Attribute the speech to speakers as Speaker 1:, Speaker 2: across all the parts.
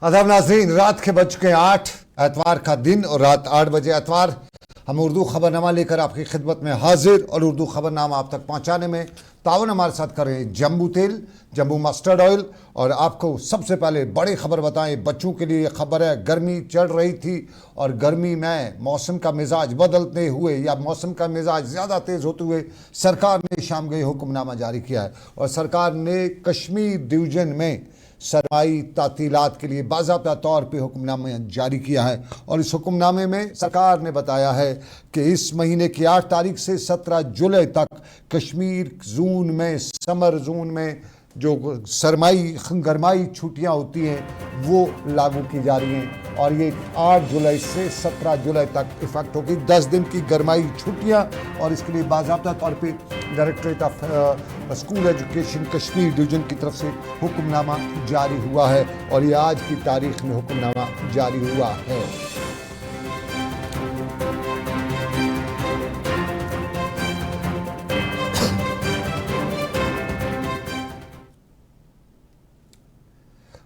Speaker 1: आदाब नाज़रीन, रात के बज के 8 एतवार का दिन और रात 8 बजे एतवार हम उर्दू खबरनामा लेकर आपकी खिदमत में हाजिर और उर्दू खबरनामा आप तक पहुंचाने में तावन हमारे साथ करें जम्बू तेल, जम्बू मस्टर्ड ऑयल। और आपको सबसे पहले बड़ी खबर बताएं, बच्चों के लिए खबर है। गर्मी चढ़ रही थी और गर्मी में मौसम का मिजाज बदलते हुए या मौसम का मिजाज ज़्यादा तेज़ होते हुए सरकार ने शाम गई हुक्मनामा जारी किया है और सरकार ने कश्मीर डिवीज़न में सरमाई तातीलात के लिए बाज़ाब्ता तौर पे हुक्मनामा जारी किया है। और इस हुक्मनामे में सरकार ने बताया है कि इस महीने की 8 तारीख से 17 जुलाई तक कश्मीर जोन में, समर जोन में जो सरमाई गरमाई छुट्टियां होती हैं वो लागू की जा रही हैं और ये 8 जुलाई से 17 जुलाई तक इफेक्ट होगी। 10 दिन की गरमाई छुट्टियां और इसके लिए बाज़ाब्ता तौर पे directorate of school education Kashmir division की तरफ से हुक्मनामा जारी हुआ है और ये आज की तारीख में हुक्मनामा जारी हुआ है।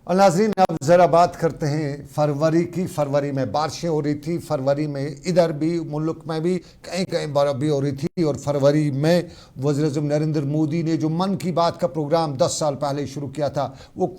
Speaker 1: और नाज़रीन, अब ज़रा बात करते हैं फरवरी की। फरवरी में बारिशें हो रही थी, फरवरी में इधर भी मुल्क में भी कहीं कहीं बर्फ़ भी हो रही थी और फरवरी में वज़ीर-ए-आज़म नरेंद्र मोदी ने जो मन की बात का प्रोग्राम 10 साल पहले शुरू किया था वो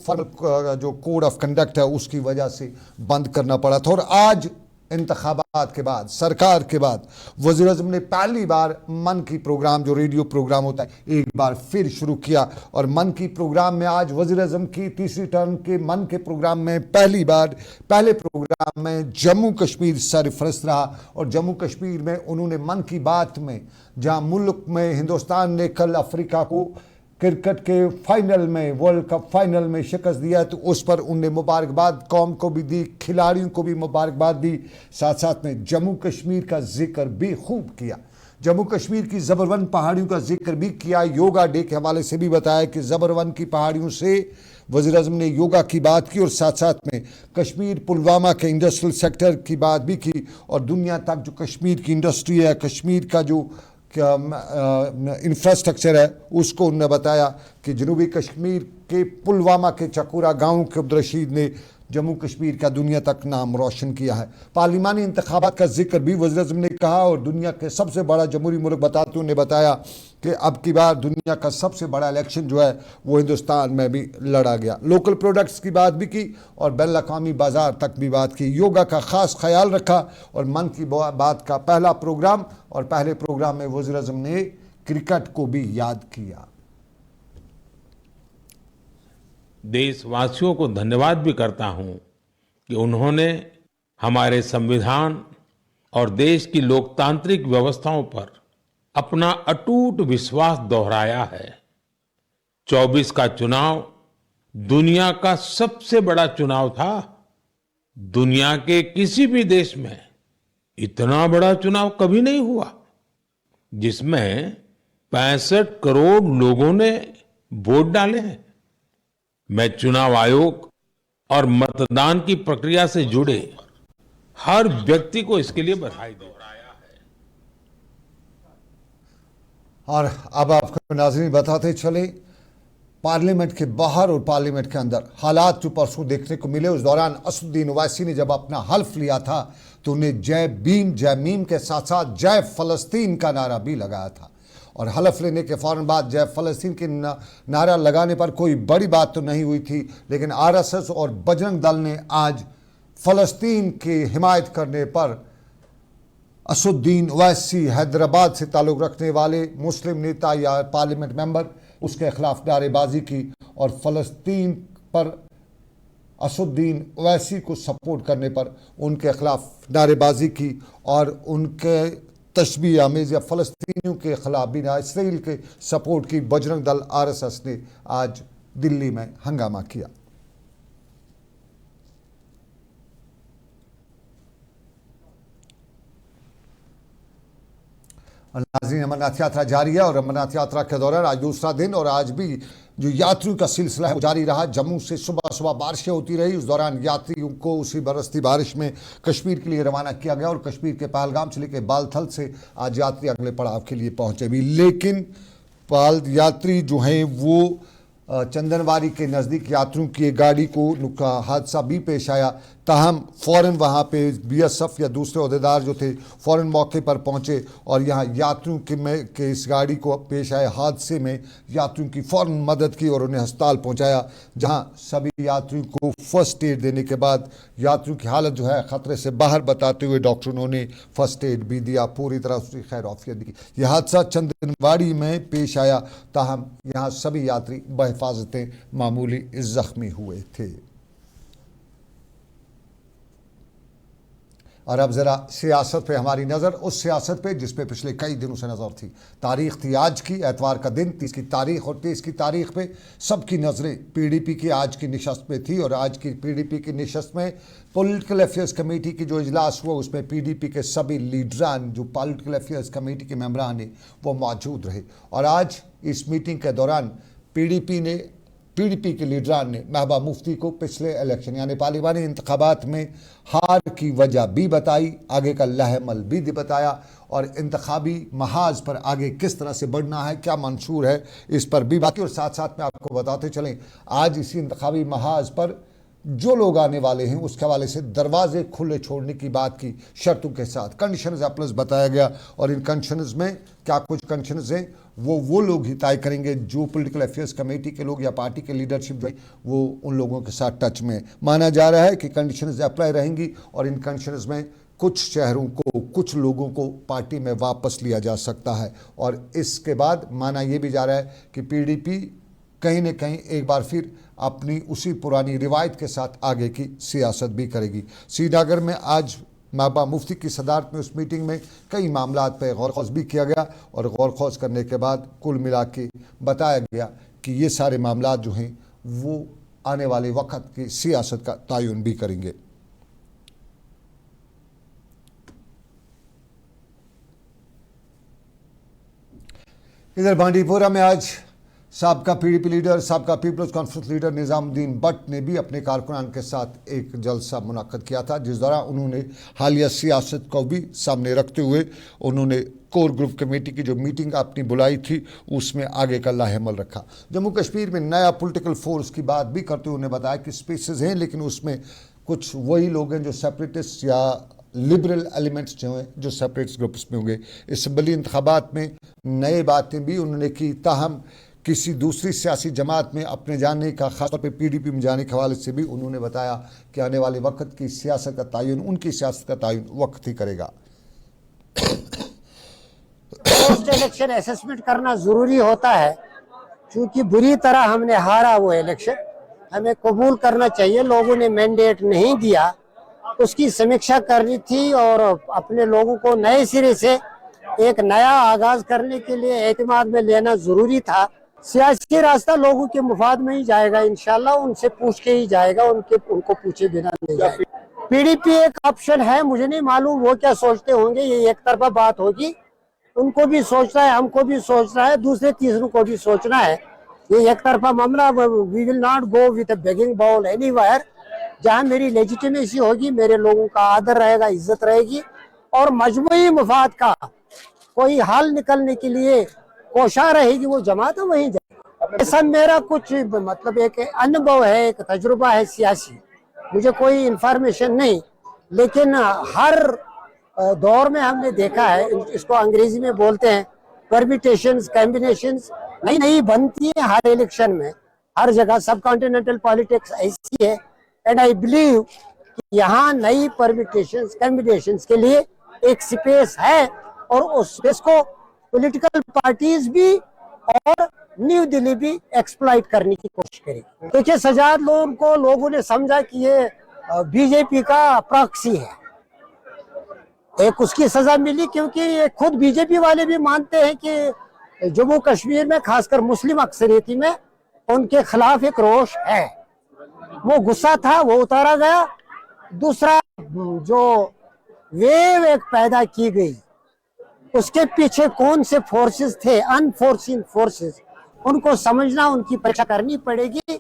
Speaker 1: जो कोड ऑफ कंडक्ट है उसकी वजह से बंद करना पड़ा था। और आज इंतखाबात के बाद, सरकार के बाद वज़ीर-ए-आज़म ने पहली बार मन की प्रोग्राम जो रेडियो प्रोग्राम होता है एक बार फिर शुरू किया और मन की प्रोग्राम में आज वज़ीर-ए-आज़म की तीसरी टर्म के मन के प्रोग्राम में पहले प्रोग्राम में जम्मू कश्मीर सरफरस्त रहा और जम्मू कश्मीर में उन्होंने मन की बात में, जहां मुल्क में हिंदुस्तान ने कल अफ्रीका को क्रिकेट के फाइनल में, वर्ल्ड कप फाइनल में शिकस्त दिया है तो उस पर उनने मुबारकबाद कौम को भी दी, खिलाड़ियों को भी मुबारकबाद दी। साथ साथ में जम्मू कश्मीर का जिक्र भी खूब किया, जम्मू कश्मीर की ज़बरवन पहाड़ियों का जिक्र भी किया। योगा डे के हवाले से भी बताया कि ज़बरवन की पहाड़ियों से वज़ीर-ए-आज़म ने योगा की बात की और साथ साथ में कश्मीर पुलवामा के इंडस्ट्रियल सेक्टर की बात भी की और दुनिया तक जो कश्मीर की इंडस्ट्री है, कश्मीर का जो इंफ्रास्ट्रक्चर है उसको उन्होंने बताया कि जनूबी कश्मीर के पुलवामा के चकूरा गांव के अब्दुल रशीद ने जम्मू कश्मीर का दुनिया तक नाम रोशन किया है। पार्लिमानी इंतखाबात का जिक्र भी वज़ीर-ए-आज़म ने कहा और दुनिया के सबसे बड़ा जमहूरी मुल्क बताते उन्हें बताया कि अब की बार दुनिया का सबसे बड़ा इलेक्शन जो है वो हिंदुस्तान में भी लड़ा गया। लोकल प्रोडक्ट्स की बात भी की और बैनुल-अक़वामी बाज़ार तक भी बात की। योगा का ख़ास ख्याल रखा और मन की बात का पहला प्रोग्राम और पहले प्रोग्राम में वज़ीर-ए-आज़म ने क्रिकेट को भी याद किया।
Speaker 2: देशवासियों को धन्यवाद भी करता हूं कि उन्होंने हमारे संविधान और देश की लोकतांत्रिक व्यवस्थाओं पर अपना अटूट विश्वास दोहराया है। 24 का चुनाव दुनिया का सबसे बड़ा चुनाव था। दुनिया के किसी भी देश में इतना बड़ा चुनाव कभी नहीं हुआ जिसमें 65 करोड़ लोगों ने वोट डाले हैं। मैं चुनाव आयोग और मतदान की प्रक्रिया से जुड़े हर व्यक्ति को इसके लिए बधाई देता हूं।
Speaker 1: और अब आपको नाज़रीन बताते चले पार्लियामेंट के बाहर और पार्लियामेंट के अंदर हालात जो परसों देखने को मिले। उस दौरान असदुद्दीन ओवैसी ने जब अपना हल्फ लिया था तो उन्हें जय भीम जय मीम के साथ साथ जय फलस्तीन का नारा भी लगाया था और हलफ लेने के फ़ौरन बाद जय फ़लस्तीन के नारा लगाने पर कोई बड़ी बात तो नहीं हुई थी, लेकिन आरएसएस और बजरंग दल ने आज फ़लस्तीन की हिमायत करने पर असदुद्दीन ओवैसी, हैदराबाद से ताल्लुक़ रखने वाले मुस्लिम नेता या पार्लियामेंट मेंबर, उसके खिलाफ नारेबाजी की और फ़लस्तीन पर असदुद्दीन ओवैसी को सपोर्ट करने पर उनके खिलाफ नारेबाजी की और उनके तशबीह आमेज़ या फ़लस्तीनियों के ख़िलाफ़ बिना इसराइल के सपोर्ट की बजरंग दल आरएसएस ने आज दिल्ली में हंगामा किया। नाज़रीन, अमरनाथ यात्रा जारी है और अमरनाथ यात्रा के दौरान आज दूसरा दिन और आज भी जो यात्रियों का सिलसिला है वो जारी रहा। जम्मू से सुबह सुबह बारिशें होती रही, उस दौरान यात्रियों को उसी बरसती बारिश में कश्मीर के लिए रवाना किया गया और कश्मीर के पहलगाम से लेकर बालथल से आज यात्री अगले पड़ाव के लिए पहुंचे भी। लेकिन यात्री जो हैं वो चंदनवारी के नज़दीक यात्रियों की एक गाड़ी को हादसा भी पेश आया। ताहम फ़ौरन वहाँ पे बीएसएफ या दूसरे अहदेदार जो थे फ़ौरन मौके पर पहुँचे और यहाँ यात्रियों के इस गाड़ी को पेश आए हादसे में यात्रियों की फ़ौरन मदद की और उन्हें अस्पताल पहुँचाया, जहाँ सभी यात्रियों को फर्स्ट एड देने के बाद यात्रियों की हालत जो है ख़तरे से बाहर बताते हुए डॉक्टरों ने फर्स्ट एड भी दिया, पूरी तरह उसकी खैर आफियत दी। यह हादसा चंदनवाड़ी में पेश आया। ताहम यहाँ सभी यात्री बहिफाजतें मामूली जख्मी हुए थे। और अब ज़रा सियासत पे हमारी नज़र, उस सियासत पे जिस पे पिछले कई दिनों से नज़र थी। तारीख थी आज की, एतवार का दिन, 30 की तारीख, और 23 की तारीख पे सबकी नज़रें पीडीपी की आज की नशस्त पे थी। और आज की पीडीपी की नशस्त में पॉलिटिकल अफेयर्स कमेटी की जो इजलास हुआ उसमें पीडीपी के सभी लीडरान जो पॉलिटिकल अफेयर्स कमेटी के मेंबरान हैं वो मौजूद रहे। और आज इस मीटिंग के दौरान पीडीपी के लीडरान ने महबूबा मुफ्ती को पिछले इलेक्शन यानी पार्लिमानी इंतखाबात में हार की वजह भी बताई, आगे का लहमल भी बताया और इंतखाबी महाज पर आगे किस तरह से बढ़ना है, क्या मंशूर है, इस पर भी बात की। और साथ साथ में आपको बताते चलें आज इसी इंतखाबी महाज पर जो लोग आने वाले हैं उसके हवाले से दरवाजे खुले छोड़ने की बात की, शर्तों के साथ कंडीशंस प्लस बताया गया। और इन कंडीशंस में क्या कुछ कंडीशंस हैं वो लोग ही तय करेंगे जो पॉलिटिकल अफेयर्स कमेटी के लोग या पार्टी के लीडरशिप जो है वो उन लोगों के साथ टच में। माना जा रहा है कि कंडीशंस अप्लाई रहेंगी और इन कंडीशंस में कुछ शहरों को, कुछ लोगों को पार्टी में वापस लिया जा सकता है। और इसके बाद माना ये भी जा रहा है कि पीडीपी कहीं न कहीं एक बार फिर अपनी उसी पुरानी रिवायत के साथ आगे की सियासत भी करेगी। श्रीनगर में आज महबूबा मुफ्ती की सदारत में उस मीटिंग में कई मामलात पर गौर खौज भी किया गया और गौर खौज करने के बाद कुल मिला के बताया गया कि ये सारे मामलात जो हैं वो आने वाले वक्त की सियासत का तयन भी करेंगे। इधर बांडीपोरा में आज साबका पीडीपी लीडर, साबका people's conference leader Nizamuddin Bhat ने भी अपने कारकुनान के साथ एक जलसा मुनक्कद किया था, जिस दौरान उन्होंने हालिया सियासत को भी सामने रखते हुए उन्होंने कोर ग्रुप कमेटी की जो मीटिंग अपनी बुलाई थी उसमें आगे का लाहेमल रखा। जम्मू कश्मीर में नया पॉलिटिकल फोर्स की बात भी करते हुए उन्होंने बताया कि स्पेसेस हैं लेकिन उसमें कुछ वही लोग हैं जो सेपरेटिस्ट या लिबरल एलिमेंट्स जो हैं जो सेपरेटिस्ट ग्रुप्स में होंगे। इसम्बली इंतखाबात में नए बातें भी उन्होंने की। ताहम किसी दूसरी सियासी जमात में अपने जाने का, खासतौर पर पीडीपी में जाने के हवाले से भी उन्होंने बताया कि आने वाले वक्त की सियासत का तयन उनकी सियासत का तयन वक्त ही करेगा।
Speaker 3: पोस्ट इलेक्शन असेसमेंट करना जरूरी होता है, क्योंकि बुरी तरह हमने हारा वो इलेक्शन, हमें कबूल करना चाहिए। लोगों ने मैंडेट नहीं दिया, उसकी समीक्षा करनी थी और अपने लोगों को नए सिरे से एक नया आगाज करने के लिए एतमाद में लेना जरूरी था। सियासी रास्ता लोगों के मुफाद में ही जाएगा, इंशाल्लाह उनसे पूछ के ही जाएगा, उनको पूछे बिना नहीं जाएगा। पीडीपी एक ऑप्शन है, मुझे नहीं मालूम वो क्या सोचते होंगे, ये एक तरफा बात होगी, उनको भी सोचना है, हमको भी सोचना है, दूसरे तीसरों को भी सोचना है। ये एक तरफा मामला, we will not go with a begging bowl anywhere. जहाँ मेरी लेजिटिमेसी होगी, मेरे लोगों का आदर रहेगा, इज्जत रहेगी और मजमूई मुफाद का कोई हाल निकलने के लिए कोशा रहेगी, वो जमात वहीं जाए। ऐसा मेरा कुछ मतलब एक अनुभव है, एक तजुर्बा है सियासी, मुझे कोई इंफॉर्मेशन नहीं, लेकिन हर दौर में हमने देखा है, इसको अंग्रेजी में बोलते हैं परमिटेशंस, कॉम्बिनेशंस, नई नई बनती है हर इलेक्शन में, हर जगह। सब कॉन्टिनेंटल पॉलिटिक्स ऐसी है एंड आई बिलीव कि यहाँ नई परमिटेशंस, कॉम्बिनेशंस के लिए एक स्पेस है और उस स्पेस को पॉलिटिकल पार्टीज भी और न्यू दिल्ली भी एक्सप्लॉइट करने की कोशिश करेगी। देखिए सजाद को लोगों ने समझा कि ये बीजेपी का प्रॉक्सी है, एक उसकी सजा मिली, क्योंकि ये खुद बीजेपी वाले भी मानते हैं कि जम्मू कश्मीर में खासकर मुस्लिम अक्सरियती में उनके खिलाफ एक रोष है। वो गुस्सा था, वो उतारा गया। दूसरा जो वेव एक पैदा की गई, उसके पीछे कौन से फोर्सेस थे, अनफोर्सिन फोर्सेस, उनको समझना, उनकी परीक्षा करनी पड़ेगी।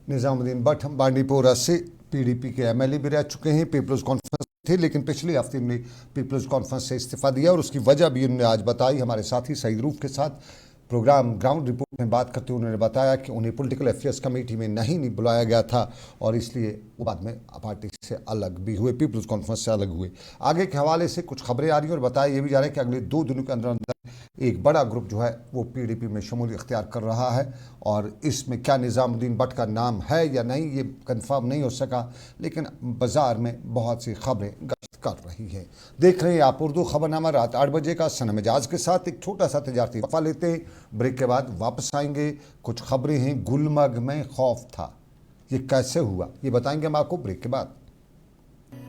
Speaker 1: निजामुद्दीन भट्ट बांडीपोरा से पीडीपी के एमएलए भी रह चुके हैं, पीपल्स कॉन्फ्रेंस थे, लेकिन पिछले हफ्ते उन्होंने पीपल्स कॉन्फ्रेंस से इस्तीफा दिया और उसकी वजह भी उन्होंने आज बताई। हमारे साथी सईद रूफ के साथ प्रोग्राम ग्राउंड रिपोर्ट में बात करते हुए उन्होंने बताया कि उन्हें पॉलिटिकल अफेयर्स कमेटी में नहीं बुलाया गया था और इसलिए वो बाद में पार्टी से अलग भी हुए, पीपल्स कॉन्फ्रेंस से अलग हुए। आगे के हवाले से कुछ खबरें आ रही हैं और बताया ये भी जा रहा है कि अगले 2 दिनों के अंदर अंदर एक बड़ा ग्रुप जो है वो पीडीपी में शमूलियत इख्तियार कर रहा है और इसमें क्या निज़ामुद्दीन भट्ट का नाम है या नहीं ये कंफर्म नहीं हो सका, लेकिन बाज़ार में बहुत सी खबरें गश्त कर रही हैं। देख रहे हैं आप उर्दू खबरनामा रात 8 बजे का सनम एजाज के साथ। एक छोटा सा तजारती वक्फा लेते हैं, ब्रेक के बाद वापस आएंगे। कुछ खबरें हैं, गुलमर्ग में खौफ था, ये कैसे हुआ ये बताएंगे हम आपको ब्रेक के बाद।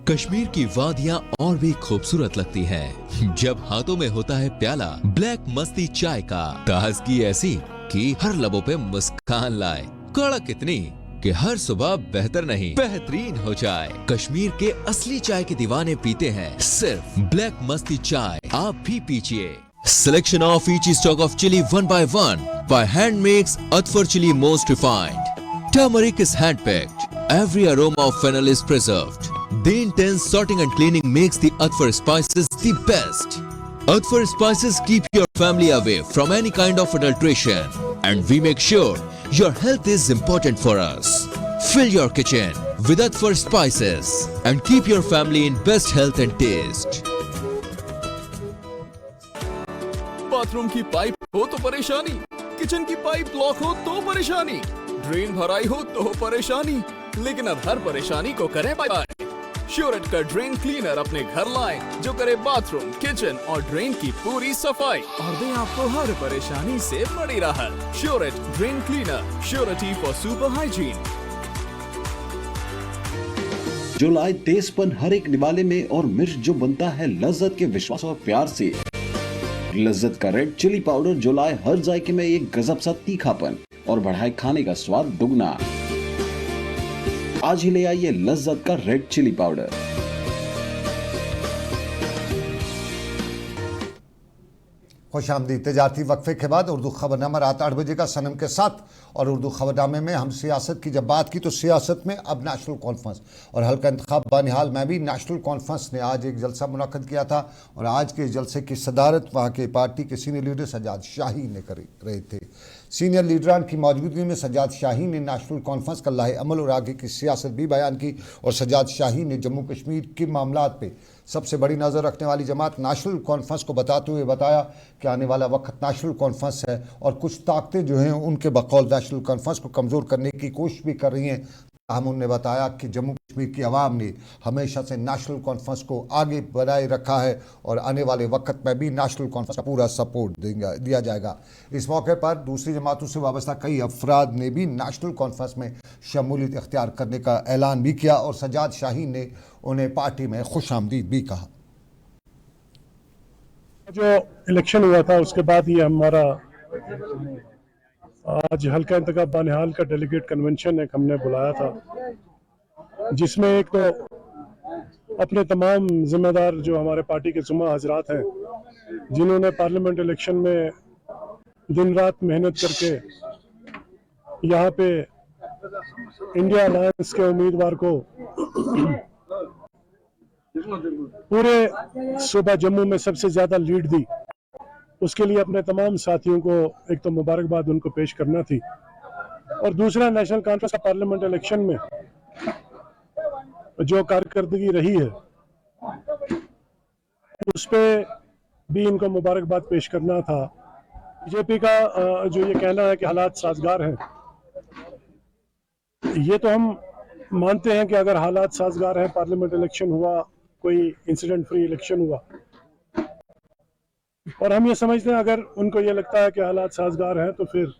Speaker 4: कश्मीर की वादियां और भी खूबसूरत लगती हैं जब हाथों में होता है प्याला ब्लैक मस्ती चाय का। ताजगी ऐसी कि हर लबों पे मुस्कान लाए, कड़क इतनी कि हर सुबह बेहतर नहीं बेहतरीन हो जाए। कश्मीर के असली चाय के दीवाने पीते हैं सिर्फ ब्लैक मस्ती चाय, आप भी पीजिए। Selection of each stock of chili one by hand makes Atfar chili most refined. Turmeric is hand-picked. Every aroma of fennel is preserved. The intense sorting and cleaning makes the Atfar spices the best. Atfar spices keep your family away from any kind of adulteration. And we make sure your health is important for us. Fill your kitchen with Atfar spices and keep your family in best health and taste.
Speaker 5: Bathroom की pipe हो तो परेशानी, kitchen की pipe block हो तो परेशानी, drain भराई हो तो परेशानी, लेकिन अब हर परेशानी को करें बाय। श्योरेट का ड्रेन क्लीनर अपने घर लाएं जो करे बाथरूम, किचन और ड्रेन की पूरी सफाई और दे आपको हर परेशानी से बड़ी राहत। श्योरेट drain cleaner, surety for super hygiene.
Speaker 6: जो लाए तेजपन हर एक निवाले में और मिर्च जो बनता है लज्जत के विश्वास और प्यार से। लज्जत का रेड चिली पाउडर जो लाए हर जायके में एक गजब सा तीखापन और बढ़ाए खाने का स्वाद दुगना। आज ही ले आइए लज्जत का रेड चिली पाउडर।
Speaker 1: खुशामदीद। तजारती वक्फे के बाद उर्दू खबरनामा रात 8 बजे का सनम के साथ। और उर्दू खबरनामे में हम सियासत की जब बात की तो सियासत में अब नेशनल कॉन्फ्रेंस और हल्का इंतखाब बनिहाल में भी नेशनल कॉन्फ्रेंस ने आज एक जलसा मुनक़द किया था और आज के जलसे की सदारत वहाँ के पार्टी के सीनियर लीडर सज्जाद शाही ने कर रहे थे। सीनियर लीडरान की मौजूदगी में सज्जाद शाही ने नेशनल कॉन्फ्रेंस का लाहे अमल और आगे की सियासत भी बयान की और सज्जाद शाही ने जम्मू कश्मीर के मामलात पे सबसे बड़ी नज़र रखने वाली जमात नेशनल कॉन्फ्रेंस को बताते हुए बताया कि आने वाला वक्त नेशनल कॉन्फ्रेंस है और कुछ ताकतें जो हैं उनके बकौल नेशनल कॉन्फ्रेंस को कमज़ोर करने की कोशिश भी कर रही हैं। हम उन्होंने बताया कि जम्मू कश्मीर की आवाम ने हमेशा से नेशनल कॉन्फ्रेंस को आगे बनाए रखा है और आने वाले वक्त में भी नेशनल कॉन्फ्रेंस का पूरा सपोर्ट दिया जाएगा। इस मौके पर दूसरी जमातों से वाबस्ता कई अफराद ने भी नेशनल कॉन्फ्रेंस में शमूलियत इख्तियार करने का ऐलान भी किया और सज्जाद शाही ने उन्हें पार्टी में खुशामदीद भी कहा।
Speaker 7: जो इलेक्शन हुआ था उसके बाद ये हमारा आज हल्का इंतखाब बनिहाल का डेलीगेट कन्वेंशन एक हमने बुलाया था, जिसमें एक तो अपने तमाम जिम्मेदार जो हमारे पार्टी के जुम्मा हजरात हैं जिन्होंने पार्लियामेंट इलेक्शन में दिन रात मेहनत करके यहाँ पे इंडिया अलायंस के उम्मीदवार को पूरे सूबा जम्मू में सबसे ज्यादा लीड दी, उसके लिए अपने तमाम साथियों को एक तो मुबारकबाद उनको पेश करना थी और दूसरा नेशनल कॉन्फ्रेंस पार्लियामेंट इलेक्शन में जो कारकर्दगी रही है उस पे भी इनको मुबारकबाद पेश करना था। बीजेपी का जो ये कहना है कि हालात साजगार हैं, ये तो हम मानते हैं कि अगर हालात साजगार हैं, पार्लियामेंट इलेक्शन हुआ, कोई इंसिडेंट फ्री इलेक्शन हुआ और हम ये समझते हैं अगर उनको ये लगता है कि हालात साजगार हैं तो फिर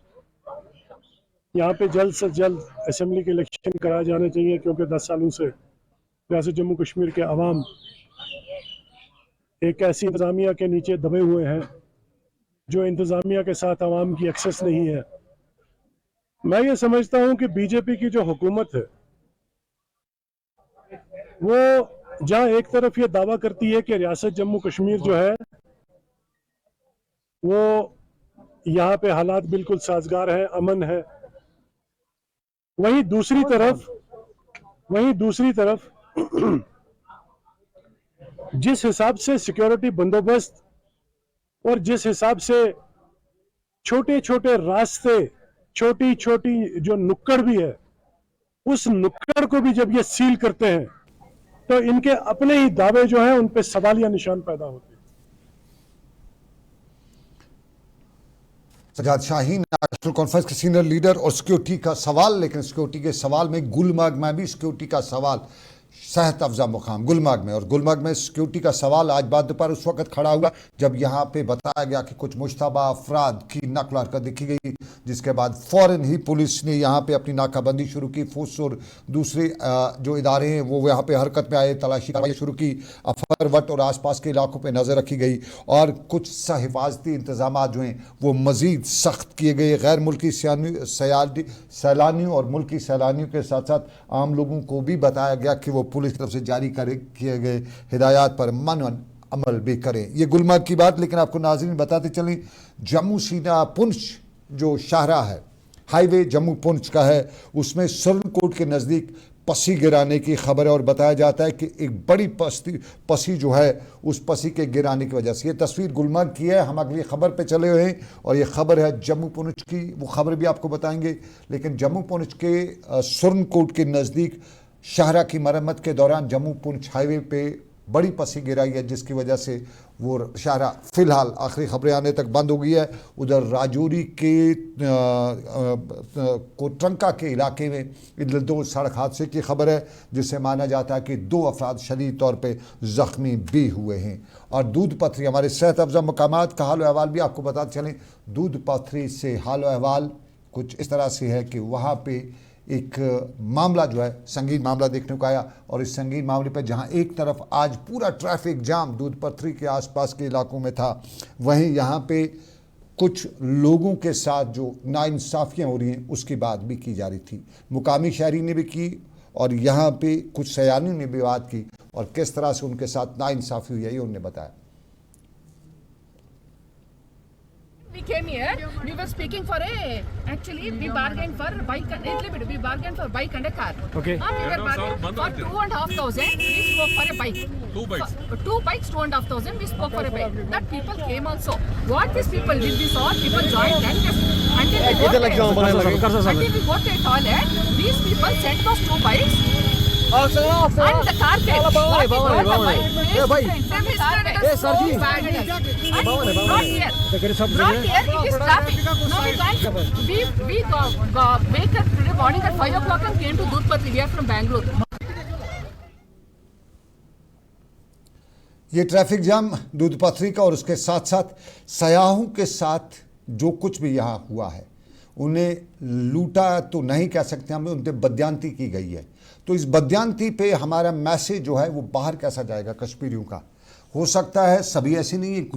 Speaker 7: यहाँ पे जल्द से जल्द असेंबली के इलेक्शन कराए जाने चाहिए, क्योंकि 10 सालों से रियासत जम्मू कश्मीर के अवाम एक ऐसी इंतज़ामिया के नीचे दबे हुए हैं जो इंतज़ामिया के साथ अवाम की एक्सेस नहीं है। मैं ये समझता हूँ कि बीजेपी की जो हुकूमत है वो जहाँ एक तरफ ये दावा करती है कि रियासत जम्मू कश्मीर जो है वो यहाँ पे हालात बिल्कुल साजगार है, अमन है, वहीं दूसरी तरफ जिस हिसाब से सिक्योरिटी बंदोबस्त और जिस हिसाब से छोटे छोटे रास्ते, छोटी छोटी जो नुक्कड़ भी है, उस नुक्कड़ को भी जब ये सील करते हैं तो इनके अपने ही दावे जो हैं उन पे सवालिया निशान पैदा होते हैं।
Speaker 1: सजाद शाहीन नेशनल कॉन्फ्रेंस के सीनियर लीडर और सिक्योरिटी का सवाल, लेकिन सिक्योरिटी के सवाल में गुलमर्ग में भी सिक्योरिटी का सवाल सेहत अफजा मुकाम गुलमर्ग में, और गुलमर्ग में सिक्योरिटी का सवाल आज बाद दोपहर उस वक्त खड़ा हुआ जब यहाँ पे बताया गया कि कुछ मुश्तबा अफराद की नकल हरकत देखी गई, जिसके बाद फौरन ही पुलिस ने यहाँ पे अपनी नाकाबंदी शुरू की। फोर्स और दूसरे जो इदारे हैं वो यहाँ पे हरकत में आए, तलाशी कार्रवाई शुरू की, अफरवट और आसपास के इलाकों पर नज़र रखी गई और कुछ हिफाजती इंतजाम जो हैं वो मज़ीद सख्त किए गए। गैर मुल्की सैलानियों और मुल्की सैलानियों के साथ साथ आम लोगों को भी बताया गया कि वो पुलिस की तरफ से जारी किए गए हिदायत पर मनन अमल भी करें। ये गुलमर्ग की बात, लेकिन आपको नाज़रीन बताते चलें जम्मू सीना पुंछ जो शाहरा है, हाईवे जम्मू पुंछ का है, उसमें सुरनकोट के नज़दीक पसी गिराने की खबर है और बताया जाता है कि एक बड़ी पसी जो है उस पसी के गिराने की वजह से। ये तस्वीर गुलमर्ग की है। हम अगली खबर पे चले हुए हैं और ये खबर है जम्मू पुंछ की, वो खबर भी आपको बताएंगे। लेकिन जम्मू पुंछ के सुरनकोट के नज़दीक शाहरा की मरम्मत के दौरान जम्मू पुंछ हाईवे पे बड़ी पसी गिराई है, जिसकी वजह से वो शाहरा फ़िलहाल आखिरी खबरें आने तक बंद हो गई है। उधर राजौरी के कोटरंका के इलाके में दो सड़क हादसे की खबर है, जिससे माना जाता है कि 2 अफराद शदीद तौर पे ज़ख्मी भी हुए हैं। और दूध पथरी, हमारे सेहत अफजा मकामात का हाल अहवाल भी आपको बताते चलें। दूध पथरी से हाल अहवाल कुछ इस तरह से है कि वहाँ पे एक मामला जो है संगीन मामला देखने को आया, और इस संगीन मामले पर जहां एक तरफ आज पूरा ट्रैफिक जाम दूध पथरी के आसपास के इलाकों में था, वहीं यहां पे कुछ लोगों के साथ जो नाइंसाफ़ियाँ हो रही हैं उसकी बात भी की जा रही थी। मुकामी शहरी ने भी की और यहाँ पे कुछ सयानियों ने भी बात की और किस तरह से उनके साथ नाइंसाफ़ी हुई है ये उन्होंने बताया।
Speaker 8: We came here, we were speaking for actually we bargained for bike, we bargained for bike and a car.
Speaker 7: Okay.
Speaker 8: We were bargaining for 2,500, we spoke for a bike.
Speaker 5: 2 bikes.
Speaker 8: 2 bikes, 2,500, we spoke for a bike. That people came also. What these people did, we saw people joined and until we got a toilet, these people sent those 2 bikes. And the carpet. Not here. It is traffic. Now we wake up today morning at 5 o'clock and came to Dudhpatri. We are from Bangalore.
Speaker 1: ये traffic jam दूध पथरी का और उसके साथ साथ सयाहों के साथ जो कुछ भी यहाँ हुआ है, उन्हें लूटा तो नहीं कह सकते हम, उन पर बदयांती की गई है। तो इस बदयांती पे हमारा मैसेज जो है वो बाहर कैसा जाएगा कश्मीरियों का? हो सकता है सभी ऐसे नहीं, एक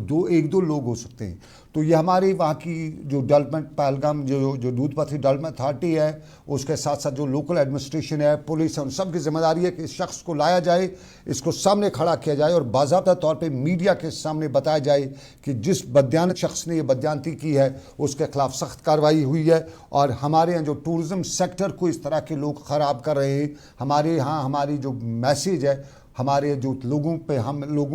Speaker 1: दो लोग हो सकते हैं। तो ये हमारी वहाँ की जो डेवलपमेंट पहलगाम जो दूध पथरी डेवलपमेंट अथॉरिटी है, उसके साथ साथ जो लोकल एडमिनिस्ट्रेशन है, पुलिस है, उन सब की जिम्मेदारी है कि इस शख्स को लाया जाए, इसको सामने खड़ा किया जाए और बाज़ाब्ता तौर पे मीडिया के सामने बताया जाए कि जिस बदयानत शख्स ने ये बदयांती की है उसके खिलाफ सख्त कार्रवाई हुई है। और हमारे यहाँ जो टूरिज़म सेक्टर को इस तरह के लोग ख़राब कर रहे हैं, हमारे यहाँ हमारी जो मैसेज है, हमारे जो लोगों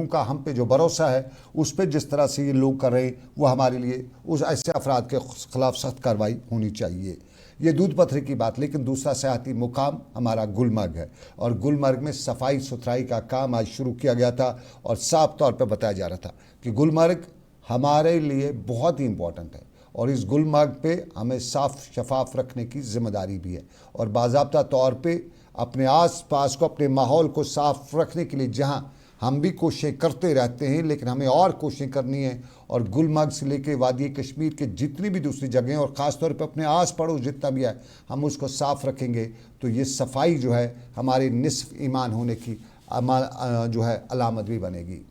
Speaker 1: का हम पे जो भरोसा है, उस पर जिस तरह से ये लोग कर रहे हैं, वो हमारे लिए उस ऐसे अफराद के खिलाफ सख्त कार्रवाई होनी चाहिए। ये दूध पथरी की बात। लेकिन दूसरा सियाहती मुकाम हमारा गुलमर्ग है और गुलमर्ग में सफाई सुथराई का काम आज शुरू किया गया था और साफ तौर पर बताया जा रहा था कि गुलमर्ग हमारे लिए बहुत ही इम्पोर्टेंट है और इस गुलमर्ग पे हमें साफ शफाफ रखने की जिम्मेदारी भी है और बाज़ाब्ता तौर पे अपने आस पास को, अपने माहौल को साफ रखने के लिए जहां हम भी कोशिशें करते रहते हैं, लेकिन हमें और कोशिशें करनी है। और गुलमर्ग से लेके वादी कश्मीर के जितनी भी दूसरी जगहें और ख़ास तौर पे अपने आस पड़ोस जितना भी है, हम उसको साफ़ रखेंगे तो ये सफाई जो है हमारे निस्फ ईमान होने की जो है अलामत भी बनेगी।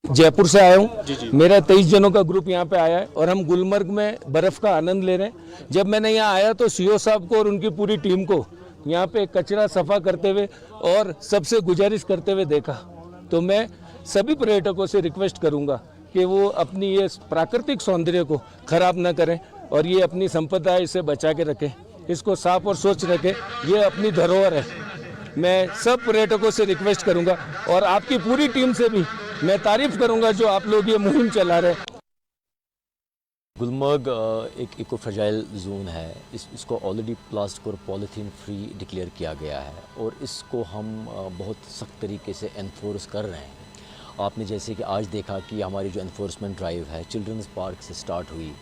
Speaker 9: जयपुर से आया हूँ, मेरा 23 जनों का ग्रुप यहाँ पे आया है और हम गुलमर्ग में बर्फ़ का आनंद ले रहे हैं। जब मैंने यहाँ आया तो सीओ साहब को और उनकी पूरी टीम को यहाँ पे कचरा सफा करते हुए और सबसे गुजारिश करते हुए देखा, तो मैं सभी पर्यटकों से रिक्वेस्ट करूँगा कि वो अपनी ये प्राकृतिक सौंदर्य को खराब ना करें और ये अपनी संपदा है, इसे बचा के रखें, इसको साफ और स्वच्छ रखें। ये अपनी धरोहर है मैं सब पर्यटकों से रिक्वेस्ट करूंगा और आपकी पूरी टीम से भी मैं तारीफ करूंगा जो आप लोग ये मुहिम चला रहे हैं।
Speaker 10: गुलमर्ग एक इको फ्रेजाइल जोन है। इसको ऑलरेडी प्लास्टिक और पॉलीथीन फ्री डिक्लेयर किया गया है और इसको हम बहुत सख्त तरीके से एनफोर्स कर रहे हैं। आपने जैसे कि आज देखा कि हमारी जो एनफोर्समेंट ड्राइव है चिल्ड्रंस पार्क से स्टार्ट हुई,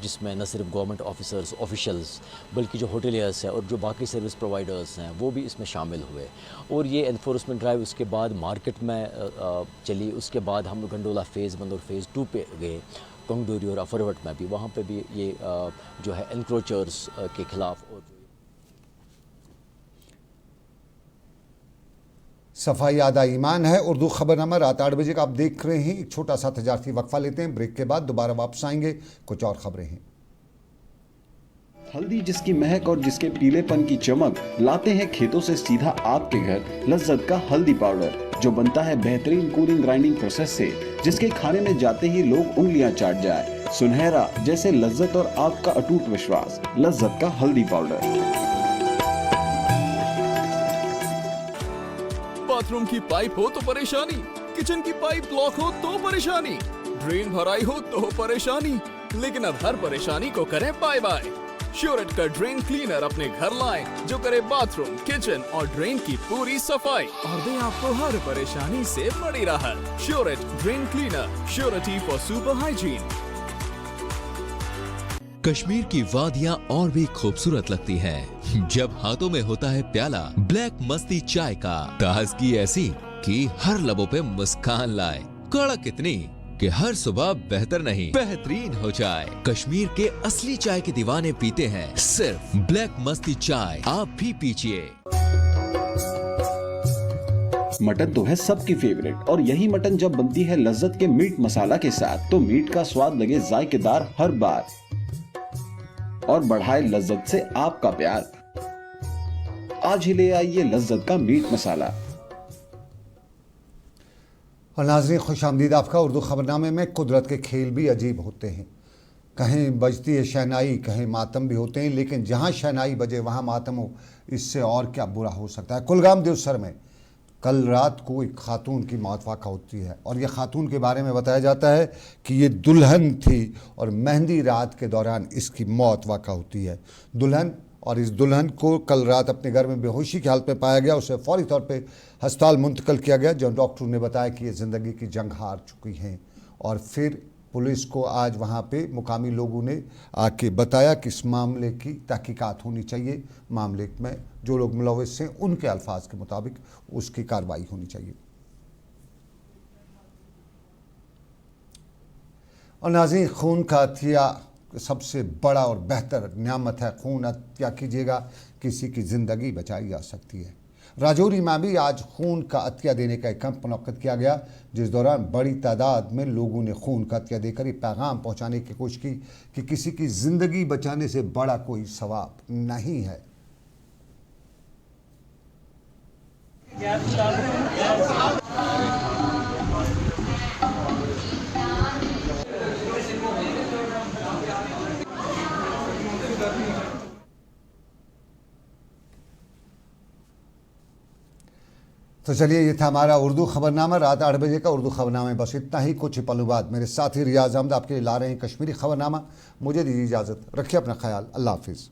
Speaker 10: जिसमें न सिर्फ गवर्नमेंट ऑफिशियल्स बल्कि जो होटलियर्स हैं और जो बाकी सर्विस प्रोवाइडर्स हैं वो भी इसमें शामिल हुए। और ये एनफोर्समेंट ड्राइव उसके बाद मार्केट में चली। उसके बाद हम गंडोला फ़ेज़ 1 और फ़ेज़ 2 पे गए, कंगडोरी और अफरवट में भी। वहाँ पे भी ये जो है एनक्रोचर्स के खिलाफ। और
Speaker 1: सफाई आधा ईमान है। उर्दू खबरनामा रात 8 बजे का आप देख रहे हैं। एक छोटा सा तजारती वक्फा लेते हैं, ब्रेक के बाद दोबारा वापस आएंगे। कुछ और खबरें हैं।
Speaker 6: हल्दी जिसकी महक और जिसके पीलेपन की चमक लाते हैं खेतों से सीधा आपके घर लज्जत का हल्दी पाउडर, जो बनता है बेहतरीन कूलिंग ग्राइंडिंग प्रोसेस से, जिसके खाने में जाते ही लोग उंगलियां चाट जाए। सुनहरा जैसे लज्जत और आपका अटूट विश्वास, लज्जत का हल्दी पाउडर।
Speaker 5: बाथरूम की पाइप हो तो परेशानी, किचन की पाइप ब्लॉक हो तो परेशानी, ड्रेन भराई हो तो परेशानी, लेकिन अब हर परेशानी को करें बाय बाय। श्योरेट का ड्रेन क्लीनर अपने घर लाएं, जो करे बाथरूम, किचन और ड्रेन की पूरी सफाई और दे आपको हर परेशानी से बड़ी राहत। श्योरेट drain cleaner, surety for super hygiene.
Speaker 4: Kashmir की वादियां और भी खूबसूरत लगती हैं जब हाथों में होता है प्याला ब्लैक मस्ती चाय का। ताजगी ऐसी कि हर लबों पे मुस्कान लाए, कड़क इतनी कि हर सुबह बेहतर नहीं बेहतरीन हो जाए। कश्मीर के असली चाय के दीवाने पीते हैं सिर्फ ब्लैक मस्ती चाय। आप भी पीजिए।
Speaker 6: मटन तो है सबकी फेवरेट, और यही मटन जब बनती है लज्जत के मीट मसाला के साथ तो मीट का स्वाद लगे जायकेदार हर बार और बढ़ाए लज्जत से आपका प्यार। आज ही ले आइए लज्जत का मीट मसाला।
Speaker 1: और नाज़रीन, खुशामदीद आपका। उर्दू खबरनामे में कुदरत के खेल भी अजीब होते हैं। कहीं बजती है शहनाई, कहीं मातम भी होते हैं, लेकिन जहाँ शहनाई बजे वहाँ मातम हो, इससे और क्या बुरा हो सकता है। कुलगाम देवसर में कल रात को एक खातून की मौत वाक़ा होती है और यह खातून के बारे में बताया जाता है कि ये दुल्हन थी और मेहंदी रात के दौरान इसकी मौत वाक़ा होती है। इस दुल्हन को कल रात अपने घर में बेहोशी की हालत में पाया गया। उसे फौरी तौर पे अस्पताल मुंतकिल किया गया, जहाँ डॉक्टर ने बताया कि ये ज़िंदगी की जंग हार चुकी हैं। और फिर पुलिस को आज वहाँ पे मुकामी लोगों ने आके बताया कि इस मामले की तहकीकात होनी चाहिए। मामले में जो लोग मुलविस हैं उनके अल्फाज के मुताबिक उसकी कार्रवाई होनी चाहिए। और नाज़रीन, खून का अतिया सबसे बड़ा और बेहतर नियामत है। खून अतिया कीजिएगा, किसी की ज़िंदगी बचाई जा सकती है। राजौरी में भी आज खून का अतिया देने का एक कैंप मुनक्किद किया गया, जिस दौरान बड़ी तादाद में लोगों ने खून का अतिया देकर ये पैगाम पहुंचाने की कोशिश की कि किसी की ज़िंदगी बचाने से बड़ा कोई सवाब नहीं है। तो चलिए, ये था हमारा उर्दू खबरनामा रात 8 बजे का। उर्दू खबरनामे बस इतना ही। कुछ पलों बाद मेरे साथी रियाज अहमद आपके लिए ला रहे हैं कश्मीरी खबरनामा। मुझे दीजिए इजाज़त, रखिए अपना ख्याल। अल्लाह हाफिज़।